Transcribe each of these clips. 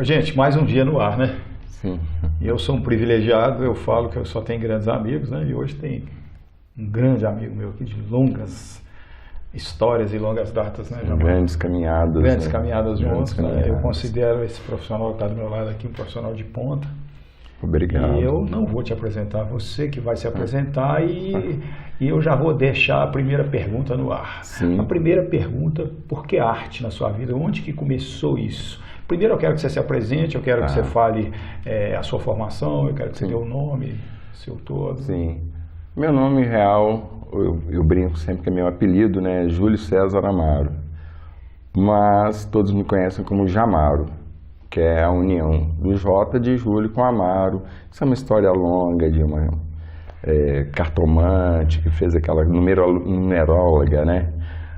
Gente, mais um dia no ar, né? Sim. E eu sou um privilegiado, eu falo que eu só tenho grandes amigos, né? E hoje tem um grande amigo meu aqui de longas histórias e longas datas, né, Jamal? Grandes caminhadas. Grandes né? caminhadas Grandes juntos, né? Eu caminhadas. considero esse profissional que está do meu lado aqui um profissional de ponta. Obrigado. E eu não vou te apresentar, você que vai se apresentar e eu já vou deixar a primeira pergunta no ar. Sim. A primeira pergunta, por que arte na sua vida? Onde que começou isso? Primeiro eu quero que você se apresente, eu quero que você fale a sua formação, eu quero que você dê o nome seu todo. Sim. Meu nome real, eu brinco sempre que é meu apelido, né? É Júlio César Amaro. Mas todos me conhecem como Jamaro, que é a união do J de Júlio com Amaro. Isso é uma história longa de uma cartomante que fez aquela numeróloga, né?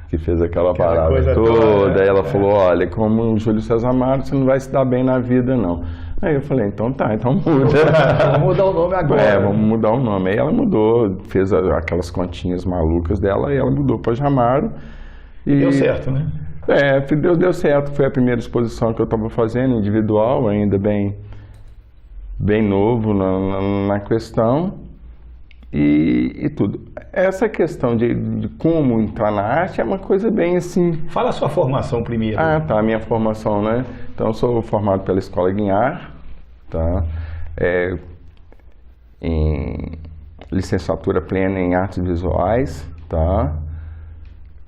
Que fez aquela parada coisa toda. Aí ela né? falou, olha, como o Júlio César Amaro, você não vai se dar bem na vida, não. Aí eu falei, então tá, então muda. Vamos mudar o nome agora. Vamos mudar o nome. Aí ela mudou, fez aquelas continhas malucas dela e ela mudou para Jamaro. E deu certo, né? Deus deu certo. Foi a primeira exposição que eu estava fazendo, individual, ainda bem novo na questão. E tudo. Essa questão de como entrar na arte é uma coisa bem assim... Fala a sua formação primeiro. Ah, tá, a minha formação, né? Então, eu sou formado pela Escola Guinhar, tá? Em licenciatura plena em artes visuais, tá?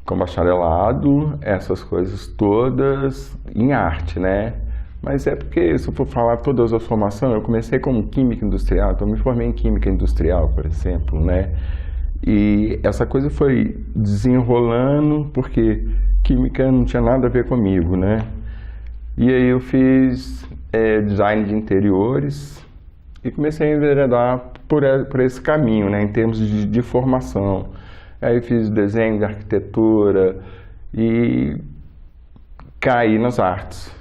Com bacharelado, essas coisas todas em arte, né? Mas é porque, se eu for falar todas as formações, eu comecei como química industrial, então eu me formei em química industrial, por exemplo, né? E essa coisa foi desenrolando, porque química não tinha nada a ver comigo, né? E aí eu fiz design de interiores e comecei a enveredar por esse caminho, né? Em termos de formação. Aí eu fiz desenho de arquitetura e caí nas artes.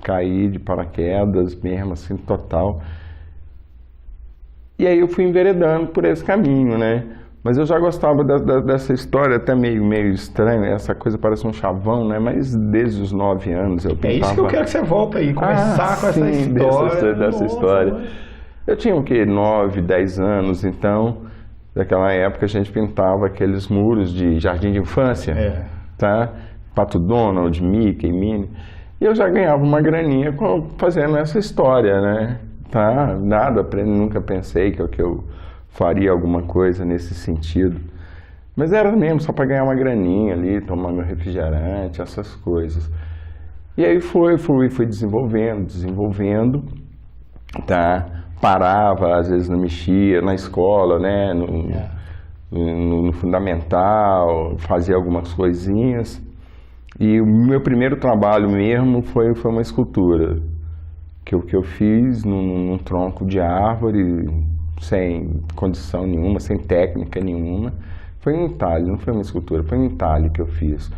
Caí de paraquedas mesmo, assim, total. E aí eu fui enveredando por esse caminho, né? Mas eu já gostava dessa história, até meio estranho, essa coisa parece um chavão, né? Mas desde os 9 anos eu pintava... É isso que eu quero que você volte aí, começar com essa história. Dessa história. Eu tinha o quê? 9, 10 anos, então, naquela época a gente pintava aqueles muros de jardim de infância, tá? Pato Donald, Mickey, Minnie... E eu já ganhava uma graninha fazendo essa história, né? Tá? Nunca pensei que eu faria alguma coisa nesse sentido. Mas era mesmo só para ganhar uma graninha ali, tomar meu refrigerante, essas coisas. E aí fui desenvolvendo, tá? Parava, às vezes não mexia, na escola, né? No fundamental, fazia algumas coisinhas. E o meu primeiro trabalho mesmo foi uma escultura que eu fiz num tronco de árvore, sem condição nenhuma, sem técnica nenhuma. Foi um entalhe, não foi uma escultura, foi um entalhe que eu fiz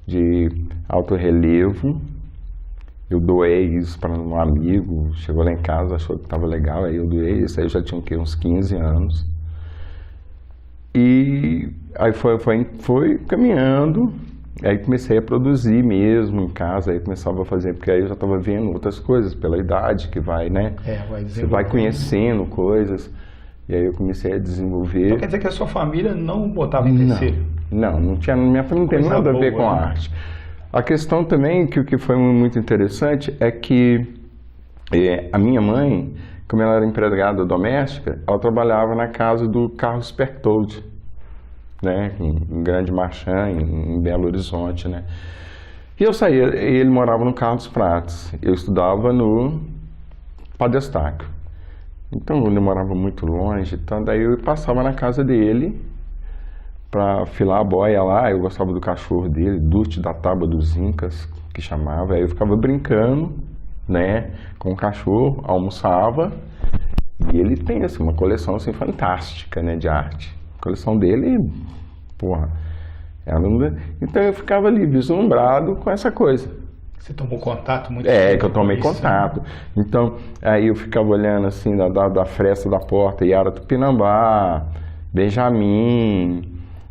de alto relevo. Eu doei isso para um amigo, chegou lá em casa, achou que estava legal, aí eu doei isso, aí eu já tinha uns 15 anos. E aí foi caminhando. Aí comecei a produzir mesmo em casa, aí começava a fazer, porque aí eu já estava vendo outras coisas, pela idade que vai, né? Você vai conhecendo coisas, e aí eu comecei a desenvolver. Então quer dizer que a sua família não botava em tecido? Não tinha, minha família não tem nada a ver com a arte. A questão também, que o que foi muito interessante, é que a minha mãe, como ela era empregada doméstica, ela trabalhava na casa do Carlos Pertoldi, né, um grande marchand em Belo Horizonte, né? E eu saía, ele morava no Carlos Prates, eu estudava no Padre-Eustáquio. Então ele morava muito longe, então daí eu passava na casa dele para filar a boia lá. Eu gostava do cachorro dele, Dute da Tábua dos Incas, que chamava. Aí eu ficava brincando, né, com o cachorro, almoçava, e ele tem assim, uma coleção assim, fantástica, né, de arte. A coleção dele, porra, então eu ficava ali vislumbrado com essa coisa. Você tomou contato muito que eu tomei contato. Então, aí eu ficava olhando assim, da fresta da porta, Yara Tupinambá, Benjamin,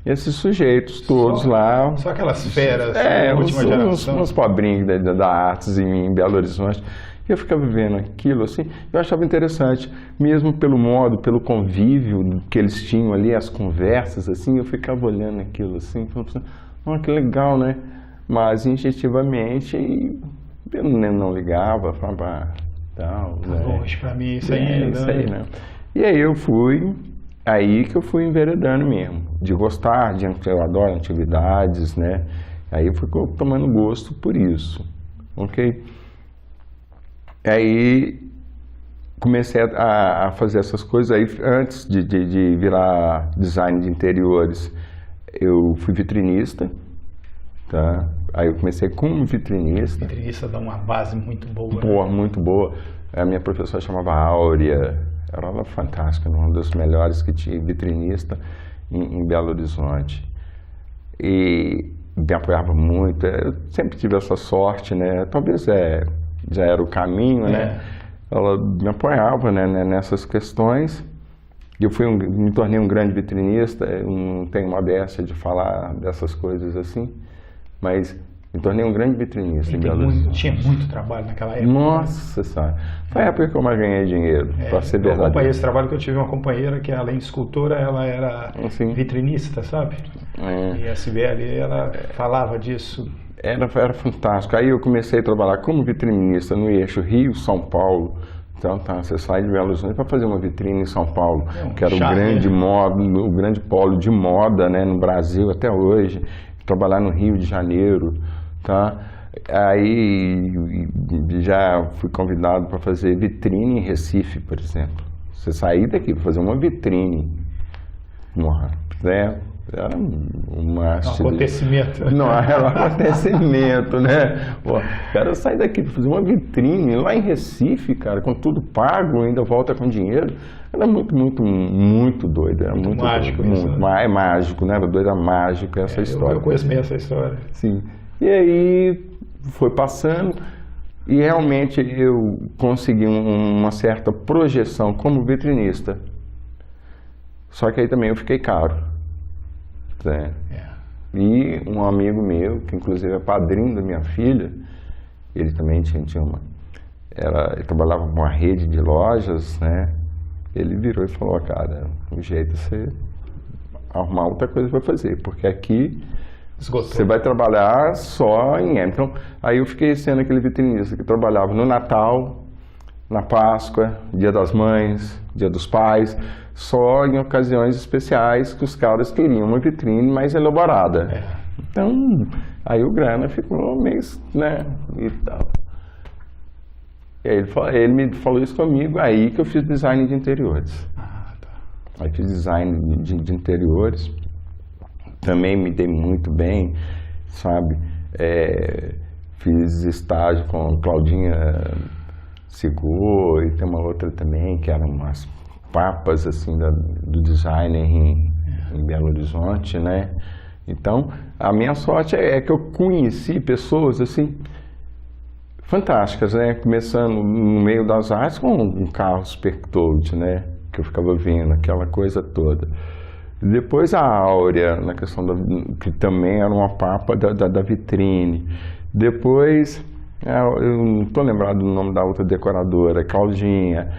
esses sujeitos todos lá. Só aquelas feras da última geração. Uns pobrinhos da artes em Belo Horizonte. Eu ficava vendo aquilo assim, eu achava interessante, mesmo pelo modo, pelo convívio que eles tinham ali, as conversas assim, eu ficava olhando aquilo assim, falando, oh, que legal, né? Mas instintivamente eu não ligava, falava, tal, né? Longe pra mim isso aí, isso aí, né? E aí aí que eu fui enveredando mesmo, de gostar, eu adoro atividades, né? Aí eu fui tomando gosto por isso, ok? Aí comecei a fazer essas coisas. Aí antes de virar design de interiores, eu fui vitrinista, tá? Aí eu comecei como vitrinista. Vitrinista dá uma base muito boa. Boa, né? Muito boa. A minha professora chamava Áurea, era ela fantástica, uma das melhores que tinha, vitrinista em Belo Horizonte. E me apoiava muito. Eu sempre tive essa sorte, né? Talvez já era o caminho, né? Ela me apoiava, né, nessas questões. Eu me tornei um grande vitrinista, eu não tenho modéstia de falar dessas coisas assim, mas me tornei um grande vitrinista em Belo Horizonte. Tinha muito trabalho naquela época. Nossa Senhora! Foi a época que eu mais ganhei dinheiro, para ser verdadeiro. Eu acompanhei esse trabalho que eu tive uma companheira que, além de escultora, ela era vitrinista, sabe? E a Sibeli, ela falava disso. Era fantástico. Aí eu comecei a trabalhar como vitrinista no eixo Rio-São Paulo. Então, você sai de Belo Horizonte para fazer uma vitrine em São Paulo, que era o grande polo de moda, né, no Brasil até hoje. Trabalhar no Rio de Janeiro, tá? Aí já fui convidado para fazer vitrine em Recife, por exemplo. Você sair daqui para fazer uma vitrine, né? Era um acontecimento. Não, era um acontecimento, né? Pô, cara, eu saí daqui para fazer uma vitrine lá em Recife, cara, com tudo pago, ainda volta com dinheiro. Era muito, muito, muito doido. Era muito mágico doido, isso. É mágico, né? Era doido, era mágico essa história. Eu conheço bem essa história. Sim. E aí foi passando e realmente eu consegui uma certa projeção como vitrinista. Só que aí também eu fiquei caro. Né? E um amigo meu, que inclusive é padrinho da minha filha, ele também tinha ele trabalhava com uma rede de lojas, né? Ele virou e falou, cara, o jeito é você arrumar outra coisa para fazer, porque aqui você vai trabalhar só em M. Então, aí eu fiquei sendo aquele vitrinista que trabalhava no Natal, na Páscoa, Dia das Mães, Dia dos Pais, só em ocasiões especiais que os caras queriam uma vitrine mais elaborada. Então, aí o grana ficou meio, né, e tal. E aí ele me falou isso comigo, aí que eu fiz design de interiores. Aí fiz design de interiores, também me dei muito bem, sabe? Fiz estágio com Claudinha Sigor e tem uma outra também, que eram umas papas assim do designer em Belo Horizonte, né? Então, a minha sorte é que eu conheci pessoas assim fantásticas, né? Começando no meio das artes com um Carlos Pertold, né? Que eu ficava vendo aquela coisa toda. Depois a Áurea, na questão que também era uma papa da vitrine. Depois, eu não estou lembrado do nome da outra decoradora, Claudinha.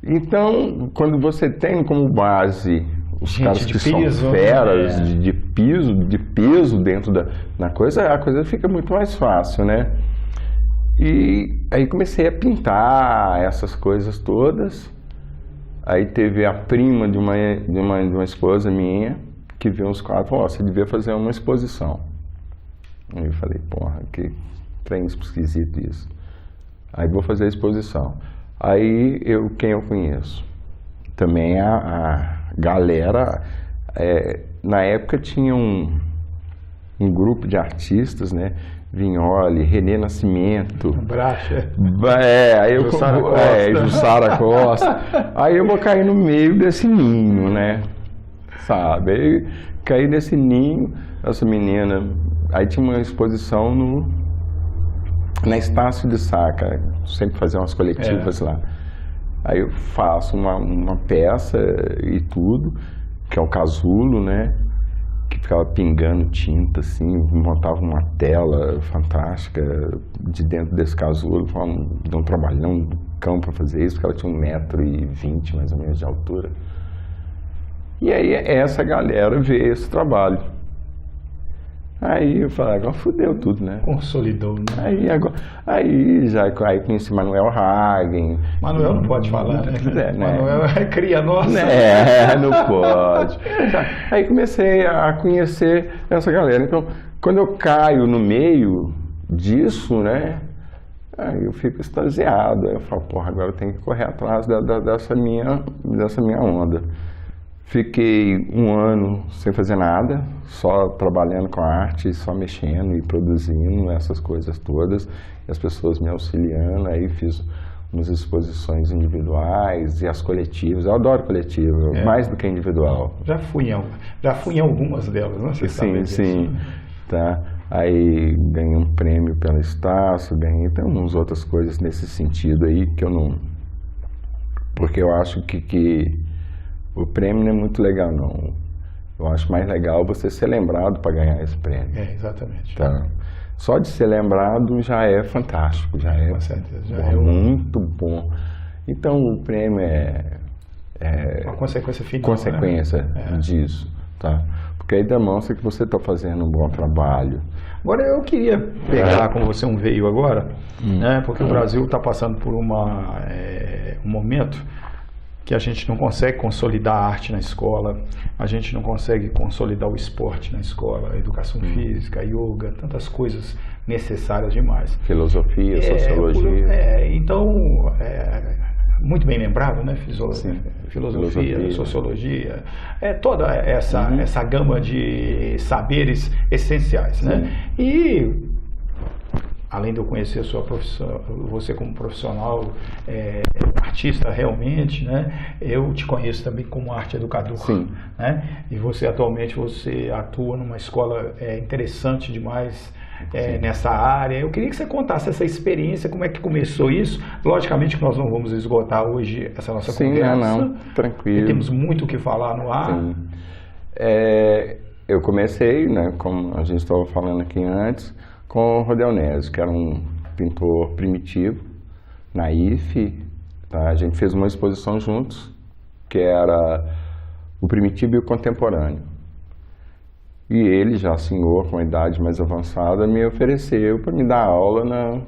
Então, quando você tem como base os caras que são feras de peso dentro da coisa, a coisa fica muito mais fácil, né? E aí comecei a pintar essas coisas todas. Aí teve a prima de uma esposa minha que viu uns quadros e falou, você devia fazer uma exposição. Aí eu falei, porra, que trem esquisito isso. Aí vou fazer a exposição. Aí quem eu conheço? Também a galera, na época tinha um grupo de artistas, né? Vignoli, René Nascimento. Bracha. Aí eu Jussara Costa. Aí eu vou cair no meio desse ninho, né? Sabe? Aí caí nesse ninho, essa menina. Aí tinha uma exposição na Estácio de Sá, cara. Sempre fazia umas coletivas lá. Aí eu faço uma peça e tudo, que é o Casulo, né? que ficava pingando tinta, assim, montava uma tela fantástica de dentro desse casulo, deu um trabalhão do cão para fazer isso, porque ela tinha 1,20 m mais ou menos de altura. E aí essa galera vê esse trabalho. Aí eu falei, agora fudeu tudo, né? Consolidou, né? Aí conheci Manuel Hagen. Manuel não pode falar, né? Manuel é cria nossa. Não pode. Aí comecei a conhecer essa galera. Então, quando eu caio no meio disso, né? Aí eu fico extasiado. Aí eu falo, porra, agora eu tenho que correr atrás dessa minha onda. Fiquei 1 ano sem fazer nada, só trabalhando com arte, só mexendo e produzindo essas coisas todas, e as pessoas me auxiliando. Aí fiz umas exposições individuais e as coletivas. Eu adoro coletiva, mais do que individual. Já fui em algumas delas, né? Você sabe disso, sim. Né? Tá. Aí ganhei um prêmio pela Estácio, tem umas outras coisas nesse sentido aí que eu não... Porque eu acho que o prêmio não é muito legal, não. Eu acho mais legal você ser lembrado para ganhar esse prêmio. Exatamente. Tá? Só de ser lembrado já é fantástico, já é, com certeza, já muito bom. Então o prêmio é uma consequência final. Consequência disso, tá? Porque aí demonstra que você está fazendo um bom trabalho. Agora eu queria pegar com você um veio agora, né? Porque o Brasil está passando por um momento que a gente não consegue consolidar a arte na escola, a gente não consegue consolidar o esporte na escola, a educação física, a yoga, tantas coisas necessárias demais. Filosofia, sociologia. Então, muito bem lembrado, né? Filosofia, sociologia, toda essa gama de saberes essenciais, né? E além de eu conhecer a sua profissão, você como profissional, artista realmente, né? Eu te conheço também como arte educador, né? E você atualmente atua numa escola interessante demais nessa área. Eu queria que você contasse essa experiência, como é que começou isso. Logicamente que nós não vamos esgotar hoje essa nossa conversa. Tranquilo. E temos muito o que falar no ar. Eu comecei, né? Como a gente estava falando aqui antes, com o Rodelnésio, que era um pintor primitivo, naif. Tá? A gente fez uma exposição juntos, que era o primitivo e o contemporâneo. E ele, já senhor, com a idade mais avançada, me ofereceu para me dar aula na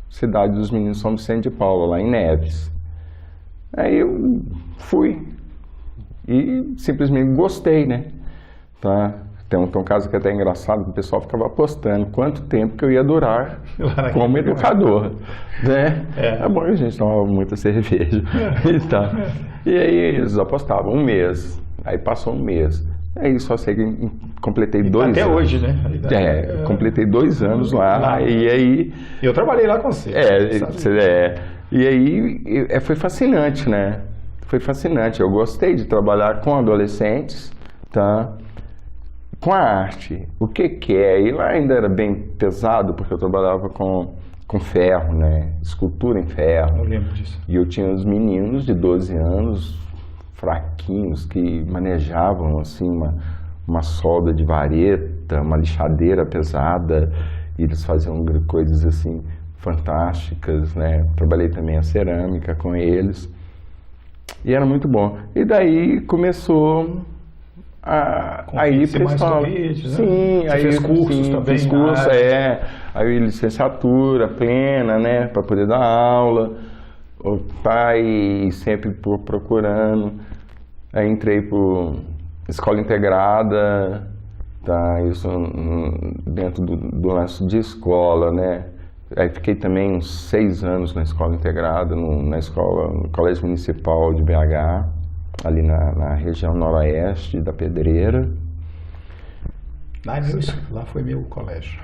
cidade dos Meninos São Vicente de Paula, lá em Neves. Aí eu fui e simplesmente gostei, né? Tá? Tem um caso que é até engraçado, que o pessoal ficava apostando quanto tempo que eu ia durar como educador, né? É bom que a gente tomava muita cerveja e aí eles apostavam 1 mês, aí passou 1 mês, aí só sei que completei 2 anos. Até hoje, né? Completei 2 anos lá, e aí... Eu trabalhei lá com você. E aí foi fascinante, né? Foi fascinante, eu gostei de trabalhar com adolescentes, tá? Com a arte, o que é? E lá ainda era bem pesado, porque eu trabalhava com ferro, né? Escultura em ferro. Eu lembro disso. E eu tinha uns meninos de 12 anos, fraquinhos, que manejavam, assim, uma solda de vareta, uma lixadeira pesada, e eles faziam coisas, assim, fantásticas, né? Trabalhei também a cerâmica com eles, e era muito bom. E daí começou... aí pessoal, sim, aí fez cursos também, fiz curso, aí licenciatura plena, né, para poder dar aula, o pai sempre procurando, aí entrei por escola integrada, tá, isso dentro do lance de escola, né, aí fiquei também uns 6 anos na escola integrada, no Colégio Municipal de BH, ali na região noroeste da Pedreira. Lá foi meu colégio.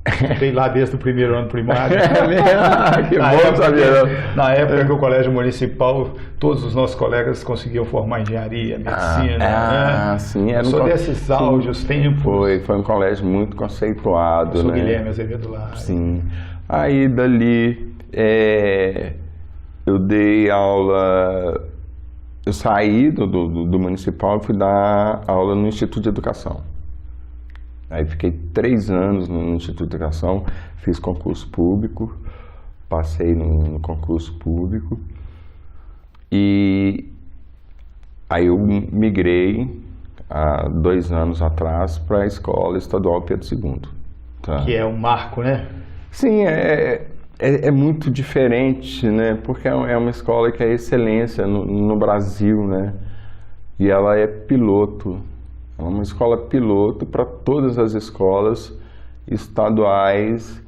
Fiquei lá desde o primeiro ano primário. Que bom saber. Na época que o colégio municipal, todos os nossos colegas conseguiam formar engenharia, medicina. Sim. Eu sou desses áudios, tempos. Foi um colégio muito conceituado. Eu sou né? Guilherme Azevedo lá. Sim. Aí dali eu dei aula... Eu saí do municipal e fui dar aula no Instituto de Educação. Aí fiquei 3 anos no Instituto de Educação, fiz concurso público, passei no concurso público e aí eu migrei há 2 anos atrás para a Escola Estadual Pedro II. Tá? Que é um marco, né? Sim, é muito diferente, né? Porque é uma escola que é excelência no Brasil, né? E ela é piloto. É uma escola piloto para todas as escolas estaduais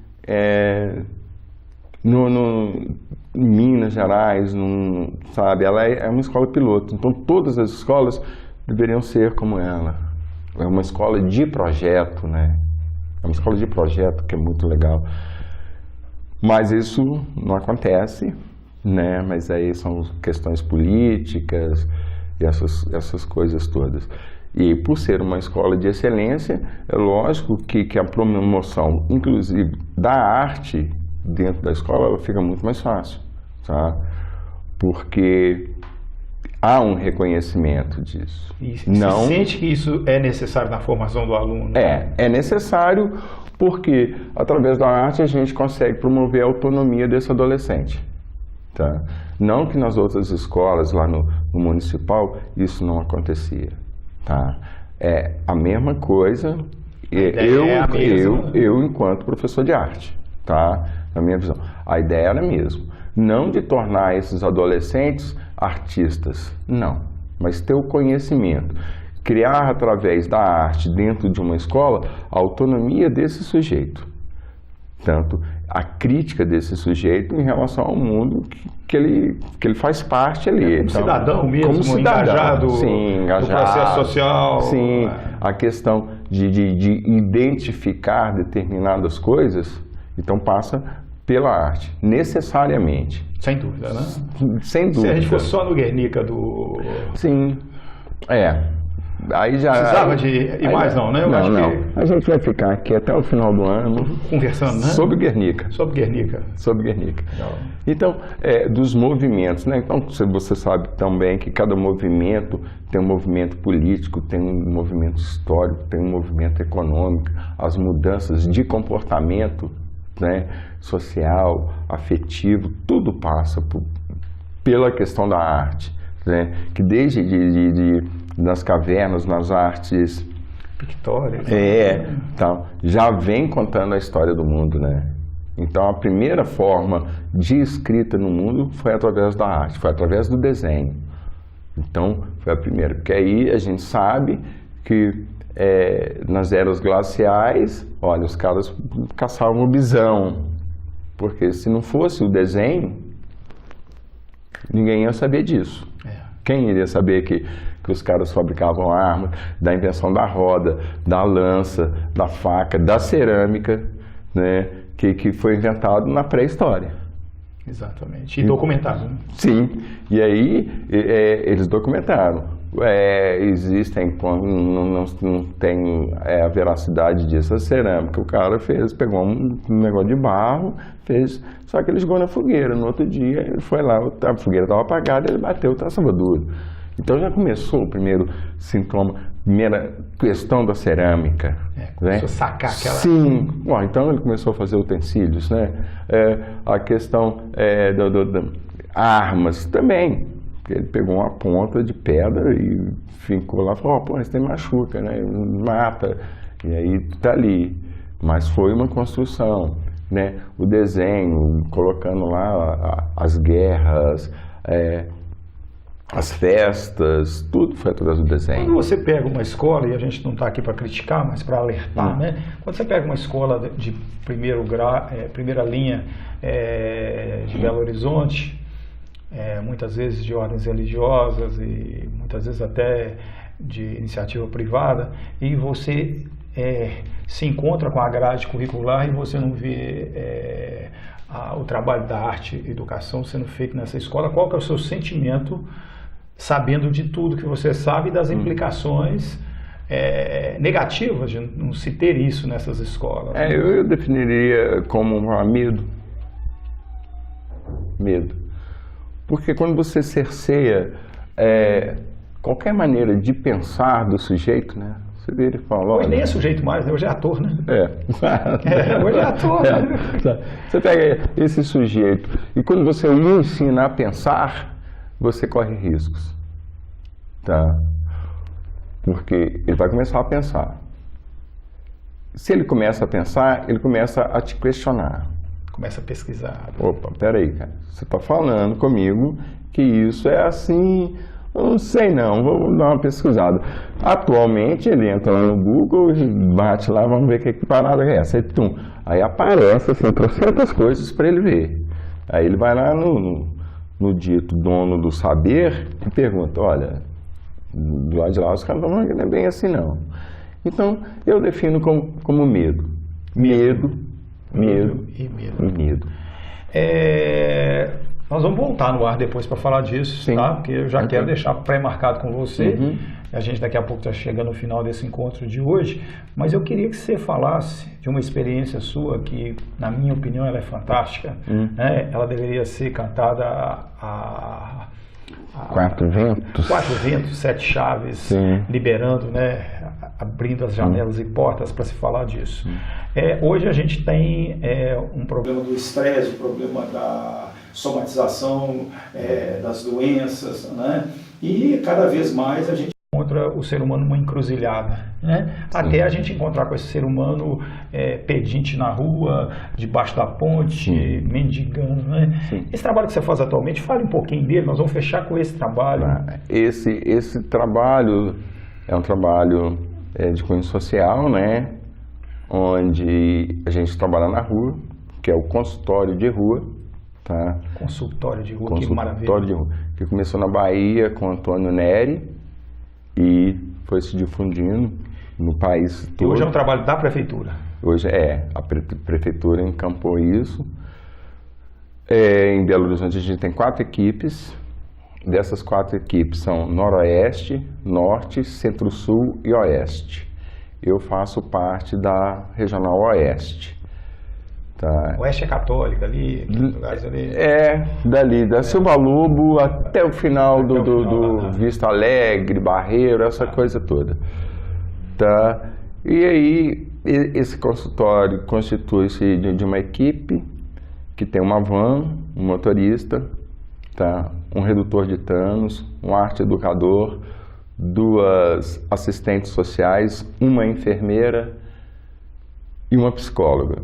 em Minas Gerais, sabe? Ela é uma escola piloto. Então, todas as escolas deveriam ser como ela. É uma escola de projeto, né? É uma escola de projeto que é muito legal. Mas isso não acontece, né? Mas aí são questões políticas e essas coisas todas. E por ser uma escola de excelência, é lógico que a promoção, inclusive da arte dentro da escola, ela fica muito mais fácil, tá? Porque há um reconhecimento disso. E você sente que isso é necessário na formação do aluno? É necessário porque através da arte a gente consegue promover a autonomia desse adolescente. Tá? Não que nas outras escolas, lá no municipal, isso não acontecia. Tá? É a mesma coisa, eu enquanto professor de arte, tá? Na minha visão. A ideia era mesmo, não de tornar esses adolescentes artistas, não, mas ter o conhecimento, criar através da arte dentro de uma escola a autonomia desse sujeito, tanto a crítica desse sujeito em relação ao mundo que ele faz parte ali. Como então, cidadão mesmo, como cidadão, engajado, no processo social. Sim, a questão de identificar determinadas coisas, então passa pela arte, necessariamente. Sem dúvida, né? Sem dúvida. Se a gente fosse só no Guernica do... Sim, aí já... Precisava de ir mais não, né? Que... A gente vai ficar aqui até o final do ano... Conversando, né? Sobre Guernica. Sobre Guernica. Sobre Guernica. Então, dos movimentos, né? Então, você sabe também que cada movimento tem um movimento político, tem um movimento histórico, tem um movimento econômico, as mudanças de comportamento, né? Social, afetivo, tudo passa pela questão da arte, né? Que desde nas cavernas, nas artes pictóricas, tal, já vem contando a história do mundo, né? Então a primeira forma de escrita no mundo foi através da arte, foi através do desenho. Então foi a primeira, porque aí a gente sabe que nas eras glaciais, olha, os caras caçavam o bisão, porque se não fosse o desenho, ninguém ia saber disso. Quem iria saber que os caras fabricavam armas, da invenção da roda, da lança, da faca, da cerâmica, né, que foi inventado na pré-história. Exatamente. E documentado, né? Sim. E aí eles documentaram. Existem, não tem a veracidade disso, a cerâmica. O cara pegou um negócio de barro, fez, só que ele jogou na fogueira. No outro dia, ele foi lá, a fogueira estava apagada, ele bateu, estava duro. Então já começou o primeiro sintoma, primeira questão da cerâmica. Começou a sacar aquela... Sim. Bom, então ele começou a fazer utensílios, né? A questão armas também. Ele pegou uma ponta de pedra e ficou lá e falou, pô, isso tem machuca, né? Mata. E aí tá ali. Mas foi uma construção, né? O desenho, colocando lá as guerras, as festas, tudo foi através do desenho. Quando você pega uma escola, e a gente não está aqui para criticar, mas para alertar, né? Quando você pega uma escola de primeiro grau, primeira linha de Belo Horizonte, muitas vezes de ordens religiosas e muitas vezes até de iniciativa privada, e você se encontra com a grade curricular e você não vê o trabalho da arte e educação sendo feito nessa escola. Qual que é o seu sentimento, sabendo de tudo que você sabe e das implicações negativas de não se ter isso nessas escolas? Eu definiria como medo. Medo. Porque quando você cerceia qualquer maneira de pensar do sujeito, né? Você vira e fala, hoje nem é sujeito mais, né? Hoje é ator, né? Hoje é ator. Você pega esse sujeito e quando você o ensina a pensar, você corre riscos, tá? Porque ele vai começar a pensar. Se ele começa a pensar, ele começa a te questionar. Começa a pesquisar. Opa, peraí, cara. Você está falando comigo que isso é assim... Eu não sei não, vou dar uma pesquisada. Atualmente ele entra lá no Google, bate lá, vamos ver que parada é essa. Aí aparece assim, trocentas coisas para ele ver. Aí ele vai lá no dito dono do saber e pergunta, olha, do lado de lá os caras não é bem assim não. Então eu defino como medo. Medo e medo. Nós vamos voltar no ar depois para falar disso, sim, tá? Porque eu já quero deixar pré-marcado com você. A gente daqui a pouco está chegando no final desse encontro de hoje, mas eu queria que você falasse de uma experiência sua que, na minha opinião, ela é fantástica. Né? Ela deveria ser cantada a quatro ventos, 7 chaves, sim, liberando, né? Abrindo as janelas e portas para se falar disso. Hoje a gente tem um problema do estresse, o problema da somatização das doenças, né? E cada vez mais a gente encontra o ser humano numa encruzilhada, né? Até a gente encontrar com esse ser humano pedinte na rua, debaixo da ponte, mendigando, né? Esse trabalho que você faz atualmente, fale um pouquinho dele, nós vamos fechar com esse trabalho. Esse trabalho é um trabalho de cunho social, né? Onde a gente trabalha na rua, que é o consultório de rua. Tá? Consultório de rua, que maravilha. Consultório de rua, que começou na Bahia com Antônio Neri e foi se difundindo no país todo. E hoje é um trabalho da prefeitura? Hoje a prefeitura encampou isso. Em Belo Horizonte a gente tem 4 equipes. Dessas 4 equipes são Noroeste, Norte, Centro-Sul e Oeste. Eu faço parte da Regional Oeste. Tá. Oeste é católica ali? Dali, da Silva Lobo até o final do Vista Alegre, Barreiro, essa coisa toda. Tá? E aí, esse consultório constitui-se de uma equipe que tem uma van, um motorista, tá? Um redutor de danos, um arte educador, 2 assistentes sociais, uma enfermeira e uma psicóloga.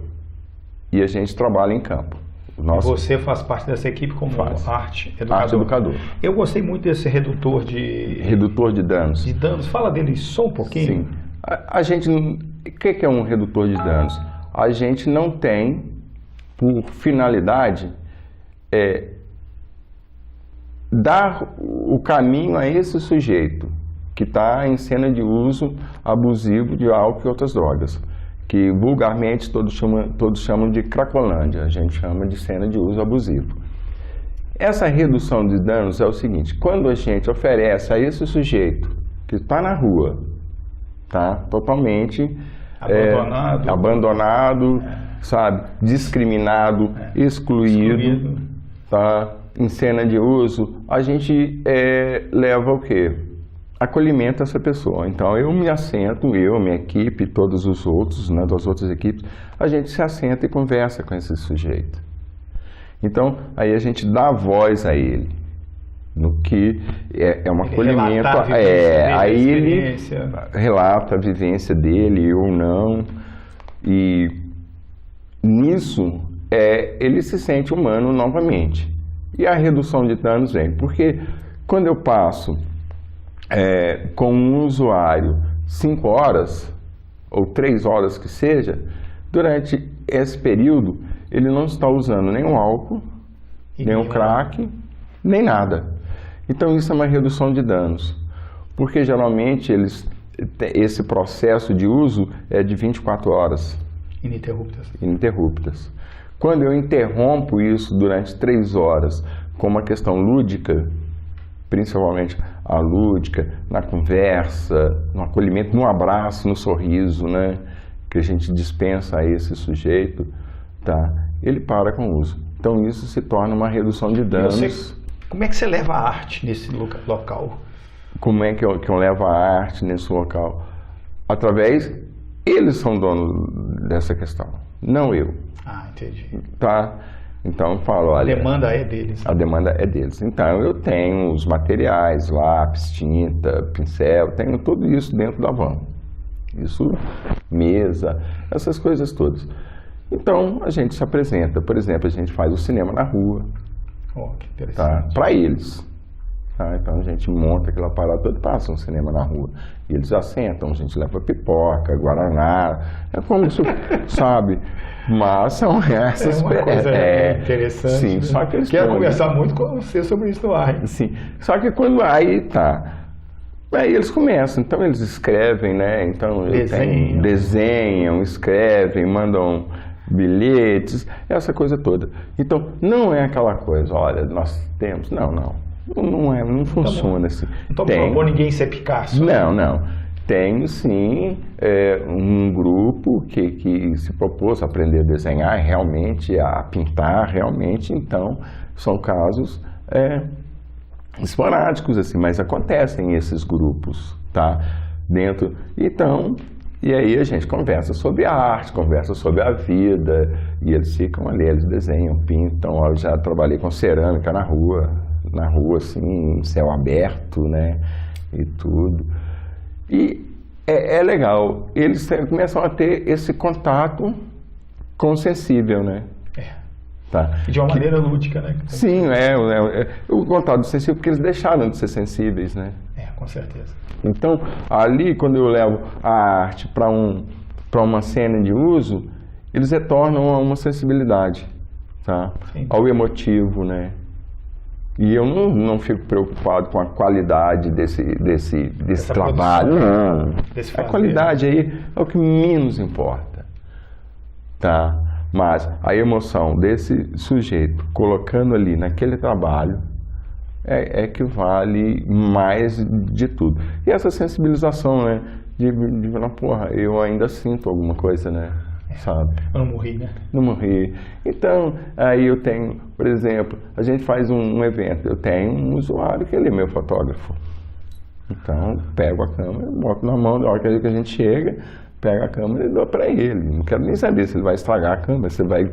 E a gente trabalha em campo. Você faz parte dessa equipe como arte educador. Eu gostei muito desse redutor de danos. De danos. Fala dele só um pouquinho. Sim. A gente, o que é um redutor de danos? A gente não tem por finalidade dar o caminho a esse sujeito que está em cena de uso abusivo de álcool e outras drogas, que vulgarmente todos chamam de cracolândia, a gente chama de cena de uso abusivo. Essa redução de danos é o seguinte: quando a gente oferece a esse sujeito que está na rua, tá, totalmente abandonado, sabe, discriminado, excluído, tá, em cena de uso, a gente leva o quê? Acolhimento a essa pessoa. Então eu me assento, minha equipe, todos os outros, né, das outras equipes, a gente se assenta e conversa com esse sujeito. Então aí a gente dá voz a ele, no que é um acolhimento. Aí ele relata a vivência dele ou não, e nisso ele se sente humano novamente. E a redução de danos vem, porque quando eu passo com um usuário 5 horas, ou 3 horas que seja, durante esse período ele não está usando nenhum álcool, nenhum crack, nem nada. Então isso é uma redução de danos, porque geralmente esse processo de uso é de 24 horas. Ininterruptas. Quando eu interrompo isso durante 3 horas com uma questão lúdica, principalmente a lúdica, na conversa, no acolhimento, no abraço, no sorriso, né, que a gente dispensa a esse sujeito, tá, ele para com o uso. Então isso se torna uma redução de danos. Como é que você leva a arte nesse local? Como é que eu levo a arte nesse local? através, eles são donos dessa questão, não eu. Ah, entendi. Tá? Então eu falo, olha... A demanda é deles. A demanda é deles. Então eu tenho os materiais, lápis, tinta, pincel, tenho tudo isso dentro da van. Isso, mesa, essas coisas todas. Então a gente se apresenta, por exemplo, a gente faz o cinema na rua. Oh, que interessante. Tá? Para eles. Tá? Então a gente monta aquela parada toda e passa um cinema na rua. E eles assentam, a gente leva pipoca, guaraná, é como se, sabe? Mas são essas... É uma coisa interessante. Sim, né? só que eles quero conversar muito com você sobre isso no ar. Sim, só que quando aí tá... Aí eles começam, então eles escrevem, né? Então desenham, escrevem, mandam bilhetes, essa coisa toda. Então não é aquela coisa, olha, nós temos... Não funciona assim. Não propor ninguém ser Picasso. Não. Tenho sim um grupo que se propôs a aprender a desenhar realmente, a pintar realmente, então são casos esporádicos assim, mas acontecem esses grupos, tá? Dentro, então, e aí a gente conversa sobre a arte, conversa sobre a vida, e eles ficam ali, eles desenham, pintam. Eu já trabalhei com cerâmica na rua assim, céu aberto, né, e tudo. E é legal, eles começam a ter esse contato com o sensível, né? Tá. De uma maneira lúdica, né? Sim, o contato sensível, porque eles deixaram de ser sensíveis, né? Com certeza. Então, ali, quando eu levo a arte para uma cena de uso, eles retornam a uma sensibilidade, tá? Ao emotivo, né? E eu não fico preocupado com a qualidade desse trabalho, não. A qualidade aí é o que menos importa, tá? Mas a emoção desse sujeito colocando ali naquele trabalho é que vale mais de tudo. E essa sensibilização, né? De falar, porra, eu ainda sinto alguma coisa, né? Sabe? Eu não morri, né? Não morri. Então, aí eu tenho, por exemplo, a gente faz um evento, eu tenho um usuário que ele é meu fotógrafo. Então, pego a câmera, boto na mão, na hora que a gente chega, pego a câmera e dou para ele. Não quero nem saber se ele vai estragar a câmera, se ele vai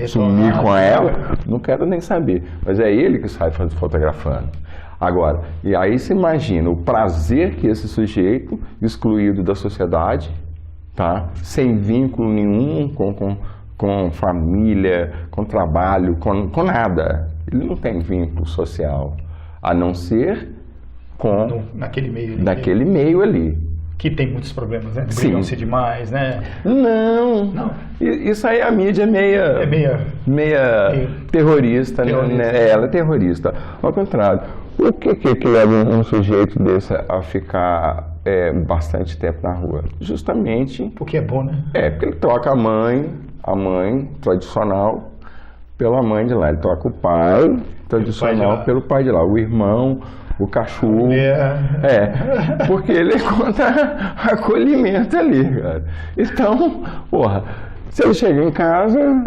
sumir com ela, não quero nem saber. Mas é ele que sai fotografando. Agora, e aí se imagina o prazer que esse sujeito, excluído da sociedade, tá? Sem vínculo nenhum com família, com trabalho, com nada. Ele não tem vínculo social, a não ser naquele meio ali. Que tem muitos problemas, né? Brigam-se demais, né? Não. Isso aí a mídia é meia terrorista, né? Ela é terrorista. Ao contrário, o que leva um sujeito desse a ficar bastante tempo na rua? Justamente... Porque é bom, né? Porque ele troca a mãe tradicional pela mãe de lá. Ele troca o pai tradicional pelo pai de lá. O irmão, o cachorro. Porque ele conta acolhimento ali, cara. Então, porra, se ele chega em casa,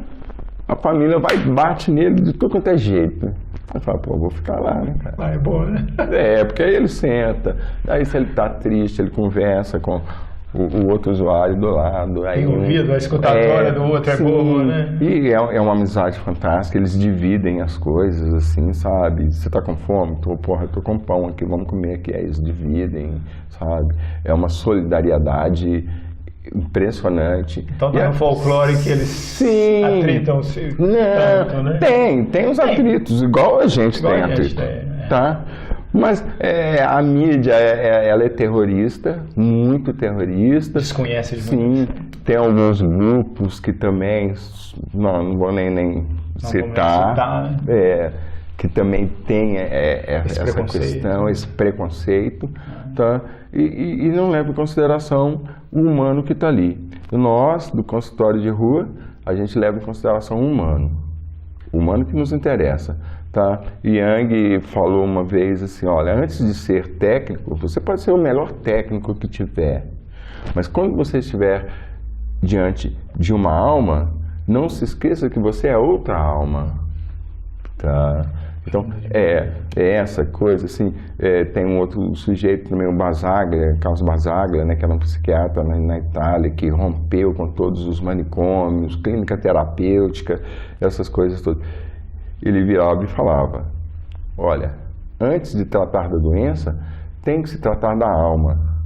a família bate nele de todo quanto é jeito. Eu falo, pô, vou ficar lá, né, cara? É bom, né? Porque aí ele senta, aí se ele tá triste, ele conversa com o outro usuário do lado. Tem ouvido, a escutatória do outro é boa, né? E é uma amizade fantástica, eles dividem as coisas, assim, sabe? Você tá com fome? Tô com pão aqui, vamos comer aqui. Aí eles dividem, sabe? É uma solidariedade impressionante. Então tá no folclore que eles atritam-se tanto, né? Tem os atritos, igual a gente tem atrito, tá? Mas a mídia, ela é terrorista, muito terrorista. Desconhece de Sim, tem alguns grupos que também, não vou nem citar, que também tem essa questão, esse preconceito, tá? E não leva em consideração o humano que está ali. Nós, do consultório de rua, a gente leva em consideração o humano que nos interessa. Tá? Yang falou uma vez assim, olha, antes de ser técnico, você pode ser o melhor técnico que tiver, mas quando você estiver diante de uma alma, não se esqueça que você é outra alma. Tá? Então, essa coisa, assim, tem um outro sujeito também, o Basaglia, Carlos Basaglia, né, que era um psiquiatra na Itália, que rompeu com todos os manicômios, clínica terapêutica, essas coisas todas. Ele virava e falava, olha, antes de tratar da doença, tem que se tratar da alma.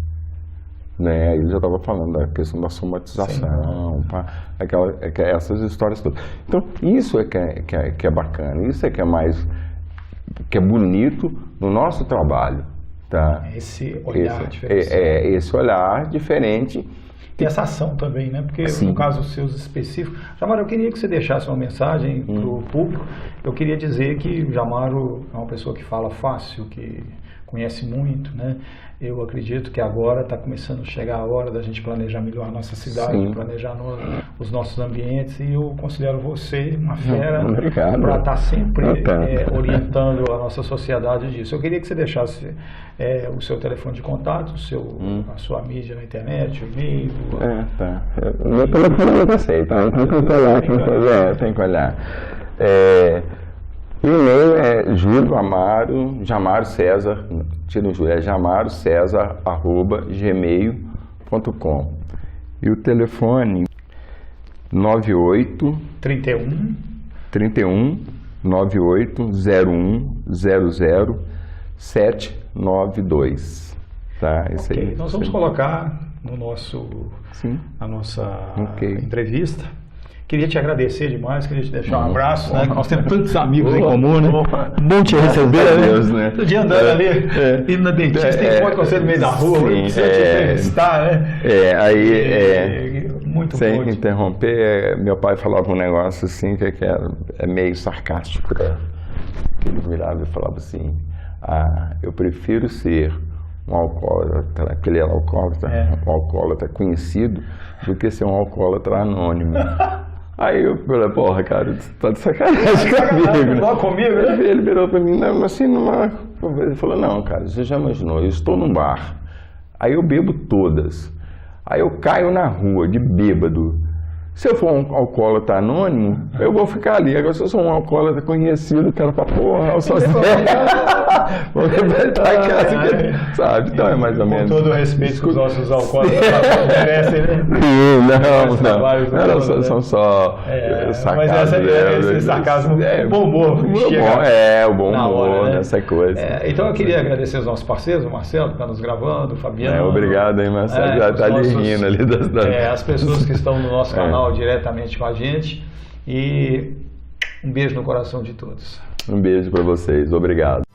Né? Ele já estava falando da questão da somatização, essas histórias todas. Então, isso é que é bacana, isso é que é mais, que é bonito no nosso trabalho. Tá? Esse olhar diferente. Esse olhar diferente. E essa ação também, né? Porque no caso seus específicos... Jamaro, eu queria que você deixasse uma mensagem para o público. Eu queria dizer que o Jamaro é uma pessoa que fala fácil, que conhece muito, né? Eu acredito que agora está começando a chegar a hora da gente planejar melhor a nossa cidade, planejar os nossos ambientes, e eu considero você uma fera para estar sempre orientando a nossa sociedade disso. Eu queria que você deixasse o seu telefone de contato, a sua mídia na internet, o e-mail. O meu telefone eu não sei, tá? Então tem que olhar, tem que olhar. O e-mail é Júlio Amaro, Jamaro César, tira o Júlio, é jamarocesar@gmail.com. E o telefone 98 31 98 01 00 792. Tá, isso aí. Nós vamos colocar no a nossa entrevista. Queria te agradecer demais, queria te deixar um abraço, né? Nós temos tantos amigos em comum, né? Bom te receber, né? Todo dia andando ali, indo na dentista, tem foto com você no meio da rua, precisa te entrevistar, né? Muito sem bom. Interromper, meu pai falava um negócio assim, que é meio sarcástico, né? Ele virava e falava assim, eu prefiro ser um alcoólatra, que ele era alcoólatra, um alcoólatra conhecido, do que ser um alcoólatra anônimo. Aí eu falei, porra, cara, você tá de sacanagem comigo, né? Ele virou pra mim, não, assim, ele falou, não, cara, você já imaginou, eu estou num bar, aí eu bebo todas, aí eu caio na rua de bêbado. Se eu for um alcoólatra anônimo, eu vou ficar ali. Agora, se eu sou um alcoólatra conhecido, cara, pra porra, eu sou vou aproveitar a casa, sabe? Então é mais ou menos. Com todo o respeito que os nossos alcoólatras merecem, né? Não, são só sarcasmos. Mas esse sarcasmo, o bom humor. O bom humor, essa coisa. Então eu queria agradecer os nossos parceiros, o Marcelo, que está nos gravando, o Fabiano. Obrigado, hein, Marcelo, já está ali rindo ali. As pessoas que estão no nosso canal diretamente com a gente, e um beijo no coração de todos. Um beijo para vocês, obrigado.